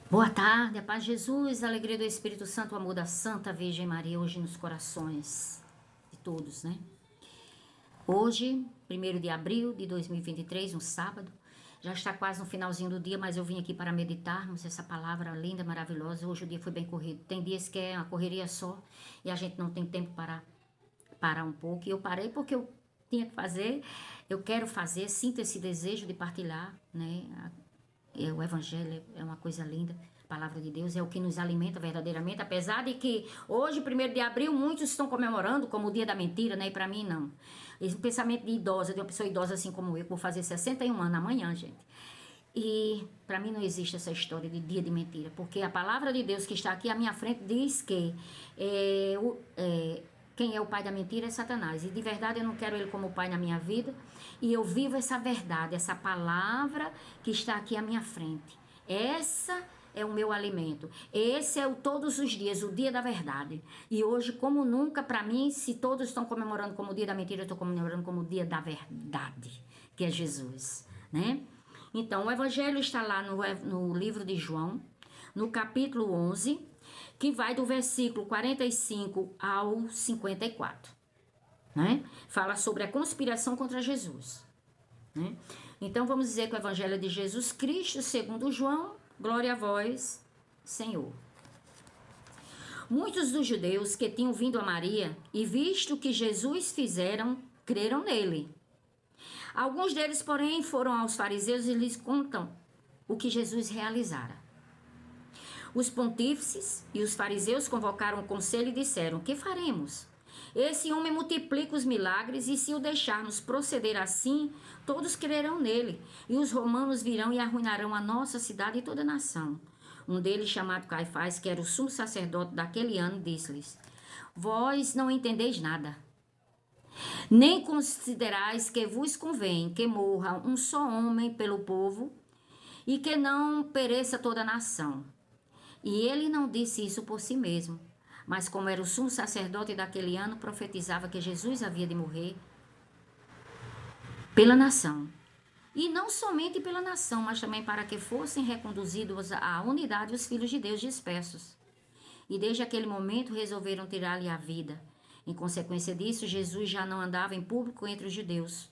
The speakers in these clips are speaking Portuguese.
Boa tarde, a paz de Jesus, a alegria do Espírito Santo, o amor da Santa Virgem Maria, hoje nos corações de todos, né? Hoje, 1º de abril de 2023, um sábado, já está quase no finalzinho do dia, mas eu vim aqui para meditarmos essa palavra linda, maravilhosa. Hoje o dia foi bem corrido. Tem dias que é uma correria só e a gente não tem tempo para parar um pouco. E eu parei porque eu tinha que fazer, eu quero fazer, sinto esse desejo de partilhar, né? O Evangelho é uma coisa linda. A palavra de Deus é o que nos alimenta verdadeiramente. Apesar de que hoje, 1º de abril, muitos estão comemorando como o dia da mentira, né? E para mim, não. Esse pensamento de idosa, de uma pessoa idosa assim como eu, que vou fazer 61 anos amanhã, gente. E para mim não existe essa história de dia de mentira, porque a palavra de Deus que está aqui à minha frente diz que quem é o pai da mentira é Satanás. E de verdade eu não quero ele como pai na minha vida. E eu vivo essa verdade, essa palavra que está aqui à minha frente. Essa é o meu alimento. Esse é o todos os dias, o dia da verdade. E hoje, como nunca, para mim, se todos estão comemorando como o dia da mentira, eu estou comemorando como o dia da verdade, que é Jesus, né? Então, o Evangelho está lá no livro de João, no capítulo 11, que vai do versículo 45 ao 54, né? Fala sobre a conspiração contra Jesus, né? Então, vamos dizer que o Evangelho é de Jesus Cristo, segundo João, glória a vós, Senhor. Muitos dos judeus que tinham vindo a Maria e visto o que Jesus fizeram, creram nele. Alguns deles, porém, foram aos fariseus e lhes contam o que Jesus realizara. Os pontífices e os fariseus convocaram o conselho e disseram: que faremos? Esse homem multiplica os milagres e se o deixarmos proceder assim, todos crerão nele, e os romanos virão e arruinarão a nossa cidade e toda a nação. Um deles, chamado Caifás, que era o sumo sacerdote daquele ano, disse-lhes: vós não entendeis nada. Nem considerais que vos convém que morra um só homem pelo povo e que não pereça toda a nação. E ele não disse isso por si mesmo, mas como era o sumo sacerdote daquele ano, profetizava que Jesus havia de morrer pela nação. E não somente pela nação, mas também para que fossem reconduzidos à unidade os filhos de Deus dispersos. E desde aquele momento resolveram tirar-lhe a vida. Em consequência disso, Jesus já não andava em público entre os judeus.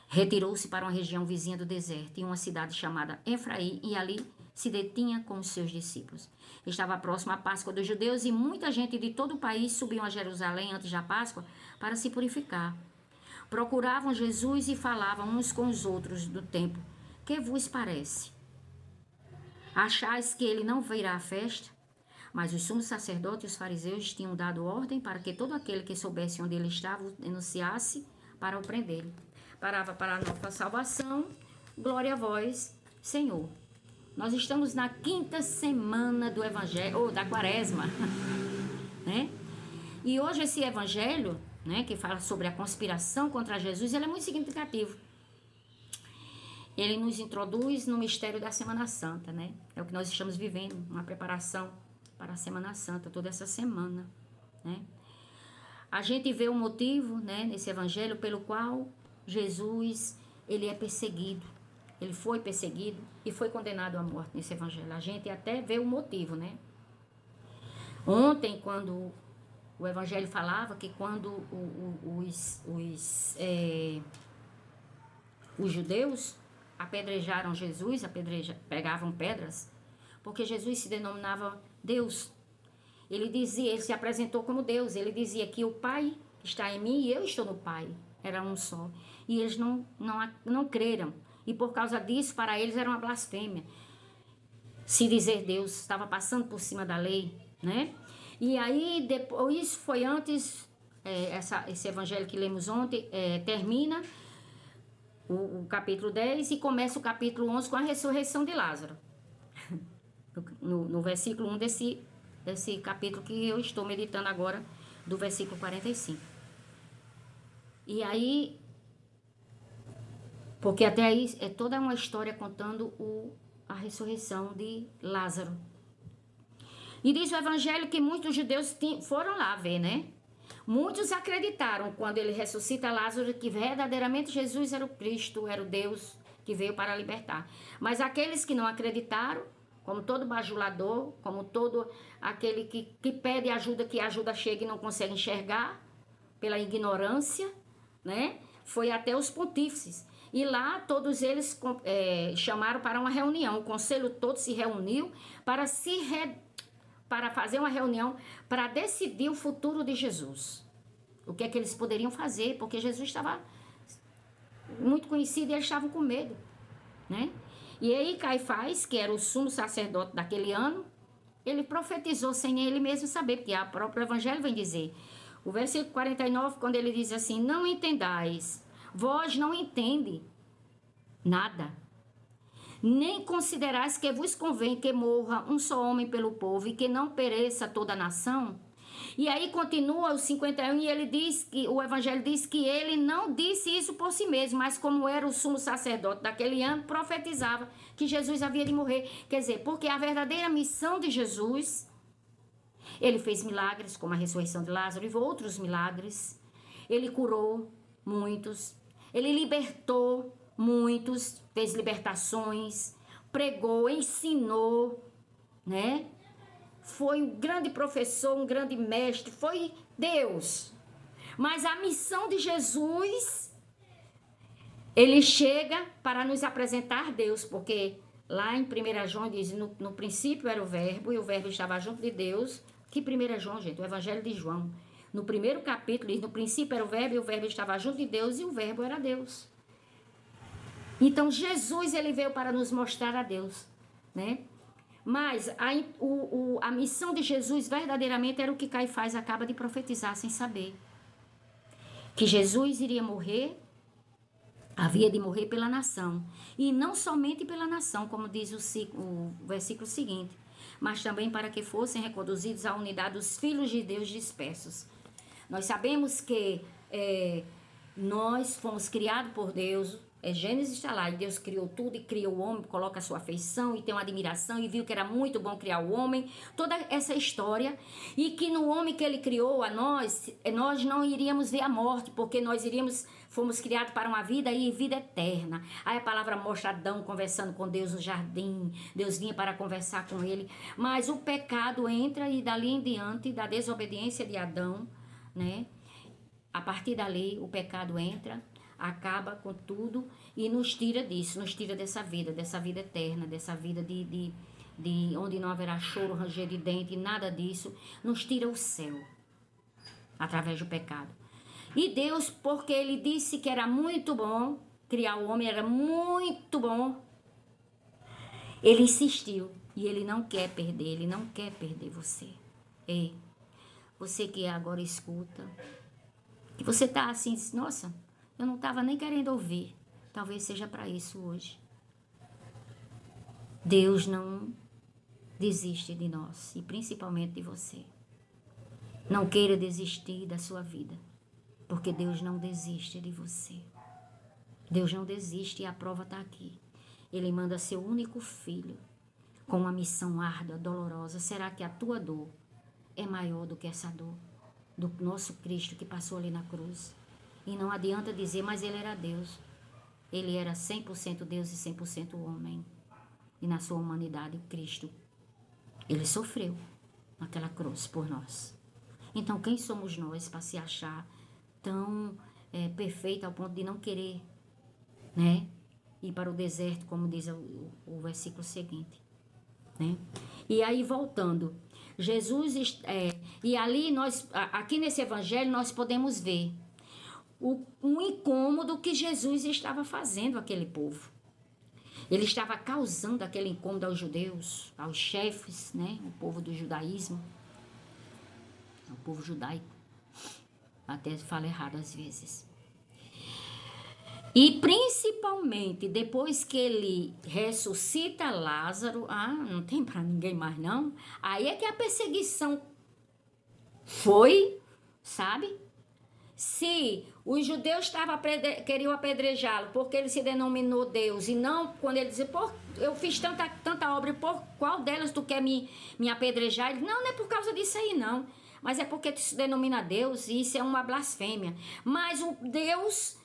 Retirou-se para uma região vizinha do deserto, em uma cidade chamada Efraim, e ali se detinha com os seus discípulos. Estava próxima a Páscoa dos judeus e muita gente de todo o país subiam a Jerusalém antes da Páscoa para se purificar. Procuravam Jesus e falavam uns com os outros do templo: que vos parece? Achais que ele não virá à festa? Mas os sumos sacerdotes e os fariseus tinham dado ordem para que todo aquele que soubesse onde ele estava o denunciasse para o prender. Parava para a nossa salvação. Glória a vós, Senhor. Nós estamos na 5ª semana do Evangelho, ou da Quaresma, né? E hoje esse Evangelho, né, que fala sobre a conspiração contra Jesus, ele é muito significativo. Ele nos introduz no mistério da Semana Santa, né? É o que nós estamos vivendo, uma preparação para a Semana Santa, toda essa semana, né? A gente vê o motivo, né, nesse evangelho pelo qual Jesus, ele é perseguido. Ele foi perseguido e foi condenado à morte nesse evangelho. A gente até vê o motivo, né? Ontem, quando o evangelho falava que quando os judeus apedrejaram Jesus, pegavam pedras, porque Jesus se denominava Deus. Ele se apresentou como Deus. Ele dizia que o Pai está em mim e eu estou no Pai. Era um só. E eles não creram. E por causa disso, para eles era uma blasfêmia. Se dizer Deus, estava passando por cima da lei, né? E aí, depois, isso foi antes, esse evangelho que lemos ontem, termina o capítulo 10 e começa o capítulo 11 com a ressurreição de Lázaro. No versículo 1 desse capítulo que eu estou meditando agora, do versículo 45. E aí, porque até aí é toda uma história contando a ressurreição de Lázaro. E diz o evangelho que muitos judeus foram lá ver, né? Muitos acreditaram quando ele ressuscita Lázaro que verdadeiramente Jesus era o Cristo, era o Deus que veio para libertar. Mas aqueles que não acreditaram como todo bajulador, como todo aquele que pede ajuda, que a ajuda chega e não consegue enxergar, pela ignorância, né? Foi até os pontífices. E lá todos eles chamaram para uma reunião. O conselho todo se reuniu para fazer uma reunião para decidir o futuro de Jesus. O que é que eles poderiam fazer, porque Jesus estava muito conhecido e eles estavam com medo, né? E aí Caifás, que era o sumo sacerdote daquele ano, ele profetizou sem ele mesmo saber, porque o próprio evangelho vem dizer. O versículo 49, quando ele diz assim, não entendais, vós não entende nada, nem considerais que vos convém que morra um só homem pelo povo e que não pereça toda a nação. E aí continua o 51 e ele diz que o evangelho diz que ele não disse isso por si mesmo, mas como era o sumo sacerdote daquele ano, profetizava que Jesus havia de morrer. Quer dizer, porque a verdadeira missão de Jesus, ele fez milagres, como a ressurreição de Lázaro e outros milagres. Ele curou muitos, ele libertou muitos, fez libertações, pregou, ensinou, né? Foi um grande professor, um grande mestre, foi Deus. Mas a missão de Jesus, ele chega para nos apresentar Deus, porque lá em 1 João diz, no princípio era o verbo, e o verbo estava junto de Deus. Que 1 João, gente? O Evangelho de João. No primeiro capítulo diz, no princípio era o verbo, e o verbo estava junto de Deus, e o verbo era Deus. Então, Jesus, ele veio para nos mostrar a Deus, né? Mas a missão de Jesus verdadeiramente era o que Caifás acaba de profetizar sem saber. Que Jesus iria morrer, havia de morrer pela nação. E não somente pela nação, como diz o versículo seguinte, mas também para que fossem reconduzidos à unidade dos filhos de Deus dispersos. Nós sabemos que nós fomos criados por Deus. Gênesis está lá, e Deus criou tudo e criou o homem, coloca a sua afeição e tem uma admiração e viu que era muito bom criar o homem, toda essa história, e que no homem que ele criou a nós não iríamos ver a morte, porque fomos criados para uma vida e vida eterna. Aí a palavra mostra Adão conversando com Deus no jardim, Deus vinha para conversar com ele, mas o pecado entra e dali em diante, da desobediência de Adão, né? A partir dali o pecado entra, acaba com tudo e nos tira disso, nos tira dessa vida eterna, dessa vida de onde não haverá choro, ranger de dente, nada disso, nos tira o céu, através do pecado. E Deus, porque ele disse que era muito bom, criar o homem era muito bom, ele insistiu, e ele não quer perder você. Ei, você que agora escuta, que você tá assim, nossa, eu não estava nem querendo ouvir. Talvez seja para isso hoje. Deus não desiste de nós, e principalmente de você. Não queira desistir da sua vida, porque Deus não desiste de você. Deus não desiste e a prova está aqui. Ele manda seu único filho com uma missão árdua, dolorosa. Será que a tua dor é maior do que essa dor do nosso Cristo que passou ali na cruz? E não adianta dizer, mas ele era Deus. Ele era 100% Deus e 100% homem. E na sua humanidade, Cristo, ele sofreu naquela cruz por nós. Então, quem somos nós para se achar tão perfeito ao ponto de não querer, né, ir para o deserto, como diz o versículo seguinte, né? E aí, voltando, Jesus, e ali aqui nesse evangelho, nós podemos ver um incômodo que Jesus estava fazendo àquele povo. Ele estava causando aquele incômodo aos judeus, aos chefes, né? O povo do judaísmo, o povo judaico. Até falo errado às vezes. E principalmente depois que ele ressuscita Lázaro, não tem para ninguém mais não. Aí é que a perseguição foi, sabe? Se os judeus queriam apedrejá-lo porque ele se denominou Deus, e não quando ele dizia, eu fiz tanta obra, por qual delas tu quer me apedrejar? Ele, não é por causa disso aí não, mas é porque tu se denomina Deus e isso é uma blasfêmia. Mas o Deus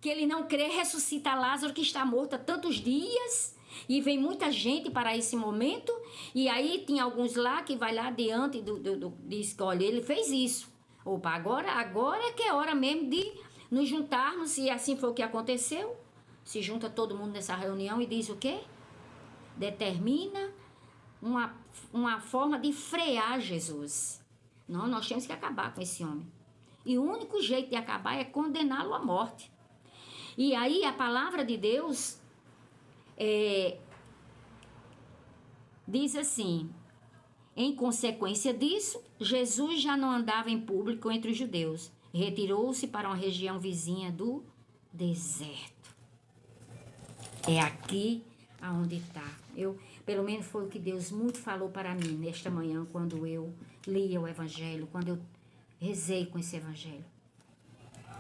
que ele não crê ressuscita Lázaro que está morto há tantos dias, E vem muita gente para esse momento, e aí tem alguns lá que vai lá diante diz que, olha, ele fez isso. Opa, agora é que é hora mesmo de nos juntarmos, e assim foi o que aconteceu. Se junta todo mundo nessa reunião e diz o quê? Determina uma forma de frear Jesus. Não, nós temos que acabar com esse homem. E o único jeito de acabar é condená-lo à morte. E aí a palavra de Deus diz assim: em consequência disso, Jesus já não andava em público entre os judeus. Retirou-se para uma região vizinha do deserto. É aqui aonde está. Pelo menos foi o que Deus muito falou para mim nesta manhã, quando eu lia o Evangelho, quando eu rezei com esse Evangelho,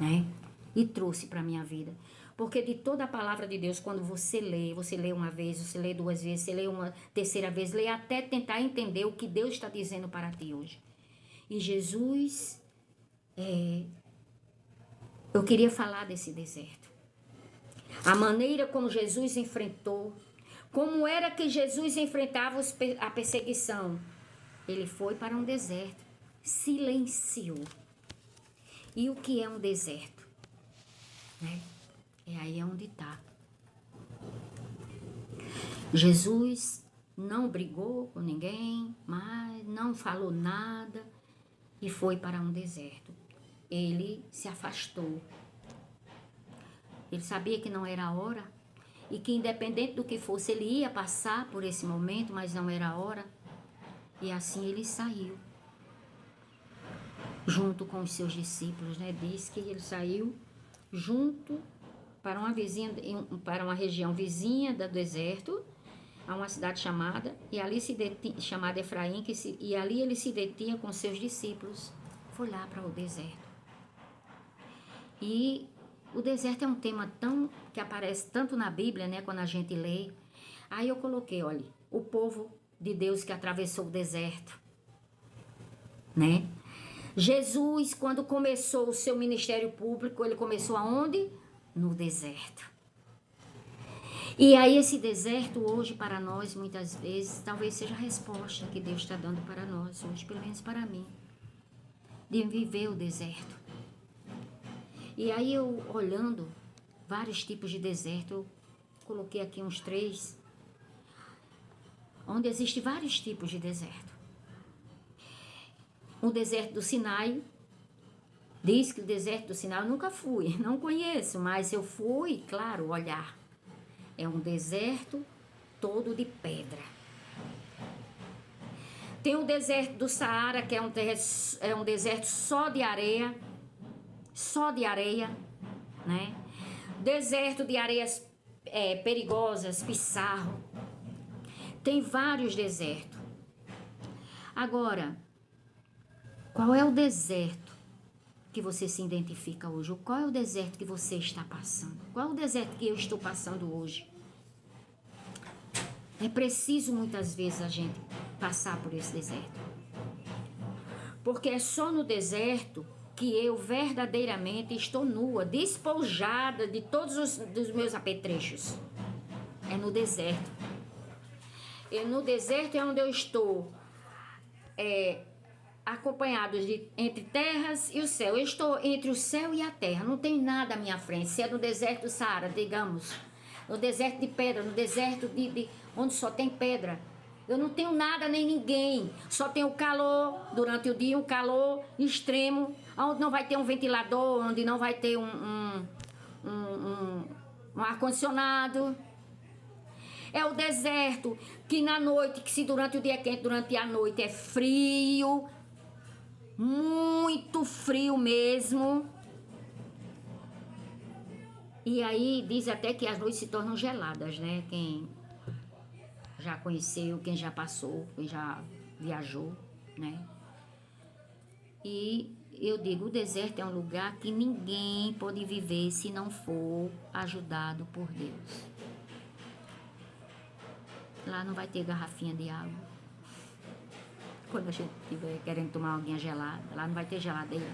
né? E trouxe para a minha vida. Porque de toda a palavra de Deus, quando você lê uma vez, você lê duas vezes, você lê uma terceira vez, lê até tentar entender o que Deus está dizendo para ti hoje. E Jesus, eu queria falar desse deserto. A maneira como Jesus enfrentou, como era que Jesus enfrentava a perseguição. Ele foi para um deserto, silenciou. E o que é um deserto? Né? É aí onde está. Jesus não brigou com ninguém, mas não falou nada e foi para um deserto. Ele se afastou. Ele sabia que não era a hora e que independente do que fosse, ele ia passar por esse momento, mas não era a hora. E assim ele saiu, junto com os seus discípulos, né? Diz que ele saiu junto para uma região vizinha do deserto, a uma cidade chamada Efraim, e ali ele se detinha com seus discípulos. Foi lá para o deserto. E o deserto é um tema que aparece tanto na Bíblia, né, quando a gente lê. Aí eu coloquei, olha, o povo de Deus que atravessou o deserto, né? Jesus, quando começou o seu ministério público, ele começou aonde? No deserto. E aí esse deserto hoje para nós, muitas vezes, talvez seja a resposta que Deus está dando para nós hoje, pelo menos para mim, de viver o deserto. E aí eu, olhando vários tipos de deserto, eu coloquei aqui uns 3, onde existem vários tipos de deserto. O deserto do Sinai, diz que o deserto do Sinai eu nunca fui, não conheço, mas eu fui, claro, olhar. É um deserto todo de pedra. Tem o deserto do Saara, que é um deserto só de areia, né? Deserto de areias perigosas, pissarro. Tem vários desertos. Agora, qual é o deserto que você se identifica hoje? Qual é o deserto que você está passando? Qual é o deserto que eu estou passando hoje? É preciso muitas vezes a gente passar por esse deserto. Porque é só no deserto que eu verdadeiramente estou nua, despojada de todos dos meus apetrechos. É no deserto. No deserto é onde eu estou acompanhado entre terras e o céu. Eu estou entre o céu e a terra, não tem nada à minha frente. Se é no deserto do Saara, digamos, no deserto de pedra, no deserto onde só tem pedra, eu não tenho nada nem ninguém, só tenho calor durante o dia, um calor extremo, onde não vai ter um ventilador, onde não vai ter um ar-condicionado. É o deserto que na noite, que se durante o dia é quente, durante a noite é frio, muito frio mesmo. E aí diz até que as noites se tornam geladas, né? Quem já conheceu, quem já passou, quem já viajou, né? E eu digo, o deserto é um lugar que ninguém pode viver se não for ajudado por Deus. Lá não vai ter garrafinha de água. Quando a gente estiver querendo tomar uma aguinha gelada, lá não vai ter geladeira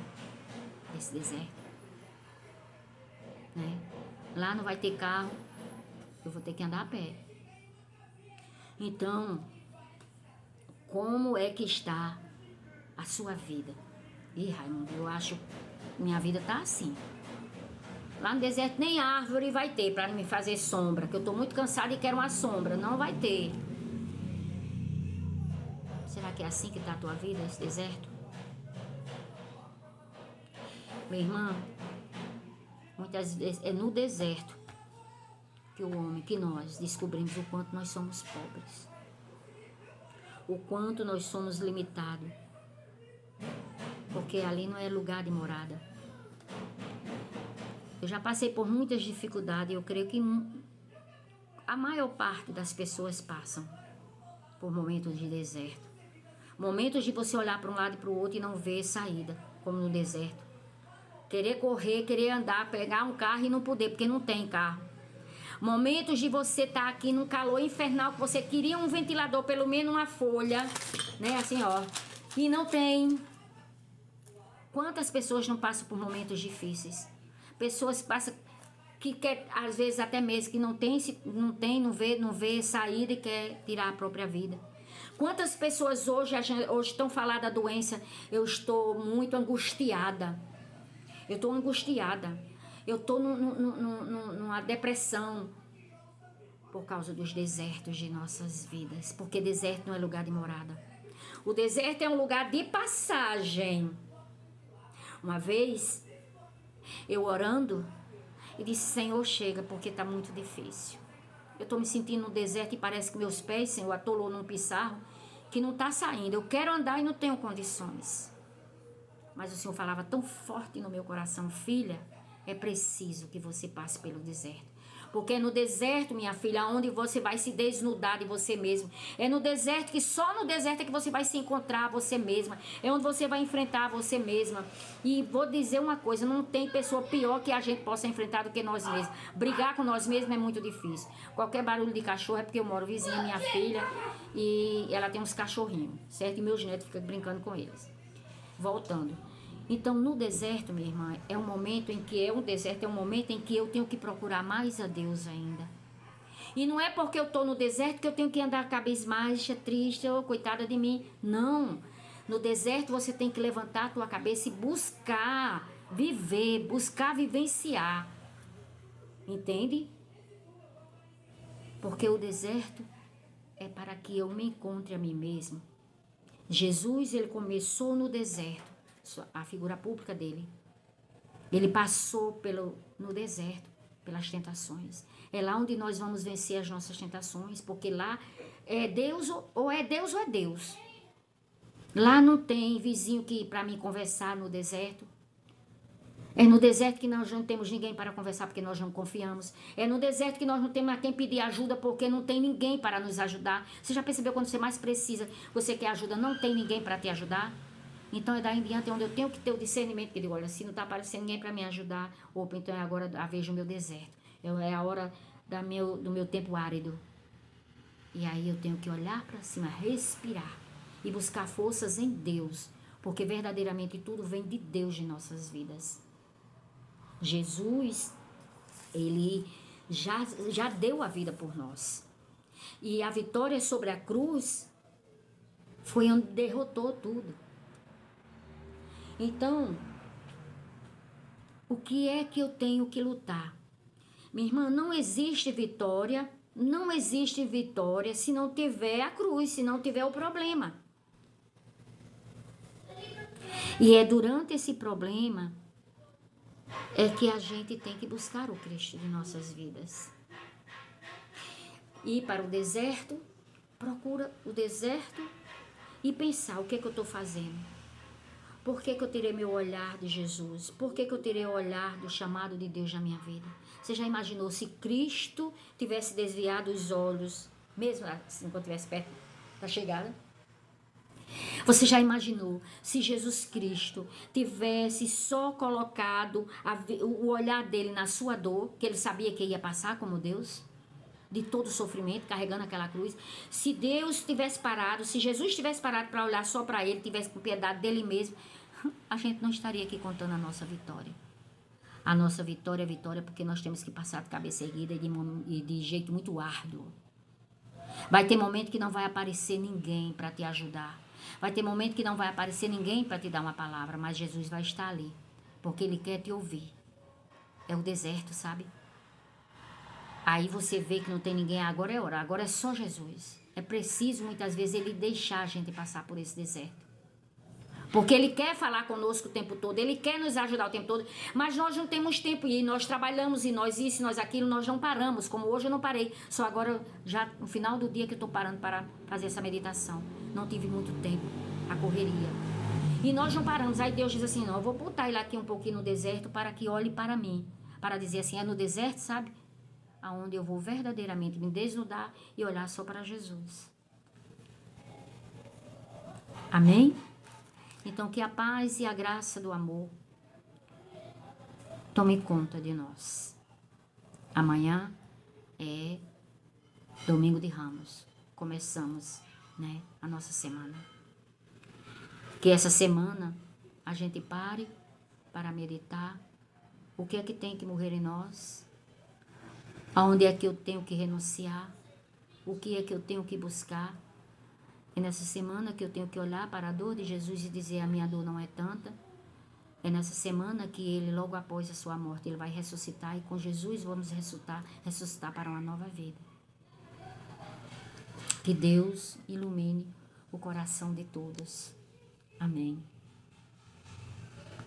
nesse deserto, né? Lá não vai ter carro, eu vou ter que andar a pé. Então, como é que está a sua vida? Ih, Raimundo, eu acho que minha vida tá assim. Lá no deserto nem árvore vai ter para me fazer sombra, que eu tô muito cansada e quero uma sombra. Não vai ter. Será que é assim que tá a tua vida, esse deserto? Minha irmã, muitas vezes é no deserto que que nós descobrimos o quanto nós somos pobres. O quanto nós somos limitados. Porque ali não é lugar de morada. Eu já passei por muitas dificuldades e eu creio que a maior parte das pessoas passam por momentos de deserto. Momentos de você olhar para um lado e para o outro e não ver saída, como no deserto. Querer correr, querer andar, pegar um carro e não poder, porque não tem carro. Momentos de você estar aqui num calor infernal, que você queria um ventilador, pelo menos uma folha, né, assim, ó, e não tem. Quantas pessoas não passam por momentos difíceis? Pessoas passam que quer, às vezes até mesmo que não vê saída e quer tirar a própria vida. Quantas pessoas hoje estão falando da doença? Eu estou muito angustiada. Eu estou angustiada. Eu estou numa depressão por causa dos desertos de nossas vidas. Porque deserto não é lugar de morada. O deserto é um lugar de passagem. Uma vez, eu orando, e disse, Senhor, chega, porque está muito difícil. Eu estou me sentindo no deserto e parece que meus pés, Senhor, atolou num pissarro, que não está saindo. Eu quero andar e não tenho condições. Mas o Senhor falava tão forte no meu coração, filha, é preciso que você passe pelo deserto. Porque é no deserto, minha filha, onde você vai se desnudar de você mesmo. É no deserto, que só no deserto é que você vai se encontrar você mesma. É onde você vai enfrentar você mesma. E vou dizer uma coisa, não tem pessoa pior que a gente possa enfrentar do que nós mesmos. Brigar com nós mesmos é muito difícil. Qualquer barulho de cachorro é porque eu moro vizinha, minha filha, e ela tem uns cachorrinhos, certo? E meus netos ficam brincando com eles. Voltando. Então, no deserto, minha irmã, é um momento em que eu tenho que procurar mais a Deus ainda. E não é porque eu estou no deserto que eu tenho que andar cabisbaixa, triste, ou coitada de mim. Não. No deserto você tem que levantar a tua cabeça e buscar viver, buscar vivenciar. Entende? Porque o deserto é para que eu me encontre a mim mesmo. Jesus, ele começou no deserto. A figura pública dele. Ele passou no deserto, pelas tentações. É lá onde nós vamos vencer as nossas tentações, porque lá é Deus ou é Deus ou é Deus. Lá não tem vizinho que para mim conversar no deserto. É no deserto que nós não temos ninguém para conversar porque nós não confiamos. É no deserto que nós não temos a quem pedir ajuda porque não tem ninguém para nos ajudar. Você já percebeu quando você mais precisa, você quer ajuda, não tem ninguém para te ajudar? Então é daí em diante onde eu tenho que ter o discernimento, que eu digo, olha, se não está aparecendo ninguém para me ajudar, opa, então é agora a vez do meu deserto. É a hora do meu tempo árido. E aí eu tenho que olhar para cima, respirar e buscar forças em Deus, porque verdadeiramente tudo vem de Deus de nossas vidas. Jesus, ele já deu a vida por nós. E a vitória sobre a cruz foi onde derrotou tudo. Então, o que é que eu tenho que lutar? Minha irmã, não existe vitória se não tiver a cruz, se não tiver o problema. E é durante esse problema é que a gente tem que buscar o Cristo de nossas vidas. Ir para o deserto, procura o deserto e pensar o que é que eu estou fazendo. Por que eu tirei meu olhar de Jesus? Por que eu tirei o olhar do chamado de Deus na minha vida? Você já imaginou se Cristo tivesse desviado os olhos, mesmo assim, quando estivesse perto da chegada? Você já imaginou se Jesus Cristo tivesse só colocado o olhar dele na sua dor, que ele sabia que ia passar como Deus? De todo o sofrimento, carregando aquela cruz. Se Deus tivesse parado, se Jesus tivesse parado para olhar só para ele, tivesse com piedade dele mesmo, a gente não estaria aqui contando a nossa vitória. A nossa vitória é vitória porque nós temos que passar de cabeça erguida e de jeito muito árduo. Vai ter momento que não vai aparecer ninguém para te ajudar. Vai ter momento que não vai aparecer ninguém para te dar uma palavra, mas Jesus vai estar ali, porque Ele quer te ouvir. É o deserto, sabe? Aí você vê que não tem ninguém, agora é hora, agora é só Jesus. É preciso, muitas vezes, Ele deixar a gente passar por esse deserto. Porque Ele quer falar conosco o tempo todo, Ele quer nos ajudar o tempo todo, mas nós não temos tempo, e nós trabalhamos, e nós isso, e nós aquilo, nós não paramos, como hoje eu não parei, só agora, já no final do dia que eu estou parando para fazer essa meditação. Não tive muito tempo, a correria. E nós não paramos, aí Deus diz assim, não, eu vou botar ele aqui um pouquinho no deserto para que olhe para mim, para dizer assim, é no deserto, sabe? Aonde eu vou verdadeiramente me desnudar e olhar só para Jesus. Amém? Então, que a paz e a graça do amor tome conta de nós. Amanhã é Domingo de Ramos. Começamos, né, a nossa semana. Que essa semana a gente pare para meditar. O que é que tem que morrer em nós? Aonde é que eu tenho que renunciar? O que é que eu tenho que buscar? É nessa semana que eu tenho que olhar para a dor de Jesus e dizer, a minha dor não é tanta. É nessa semana que ele, logo após a sua morte, ele vai ressuscitar. E com Jesus vamos ressuscitar para uma nova vida. Que Deus ilumine o coração de todos. Amém.